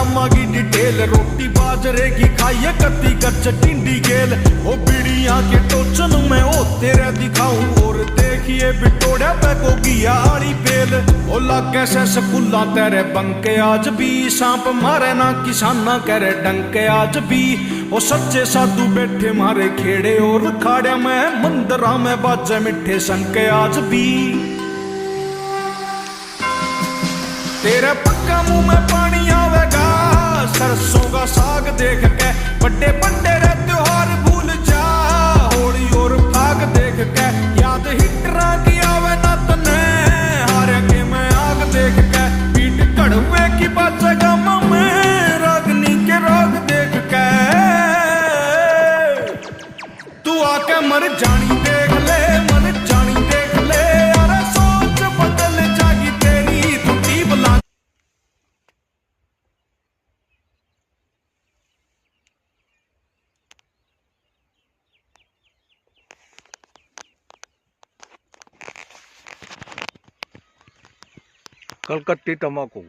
ग्रामा की डिटेल, रोटी बाजरे की खाइए कत्ती कच्च टिंडी गेल। ओ बीड़िया के टोचन में ओ तेरे दिखाऊं, और देखिए बिटोड़या पे को गिया आड़ी पेल। ओ लागे से स्कूला तेरे बंके आज भी, सांप मारे ना किसाना करे डंके आज भी। ओ सच्चे साधु बैठे मारे खेड़े और खाड़े में, मंदिरा में बाजे मिठे संके आज भी। तेरे पक्का मुंह में पानी आवेगा, सरसों का साग देख के। बड़े बड़े रे त्योहार भूल जा, होली और फाग देख के। याद हिटरा की आवे ना तने, हारे के मैं आग देख के। पीट कड़वे की बाजेगा में, रागनी के राग देख के। तू आके मर जानी देख ले, मर जानी देख ले। अरे सोच बदल जागी तेरी, टूटी बला। कलकत्ती तंबाकू।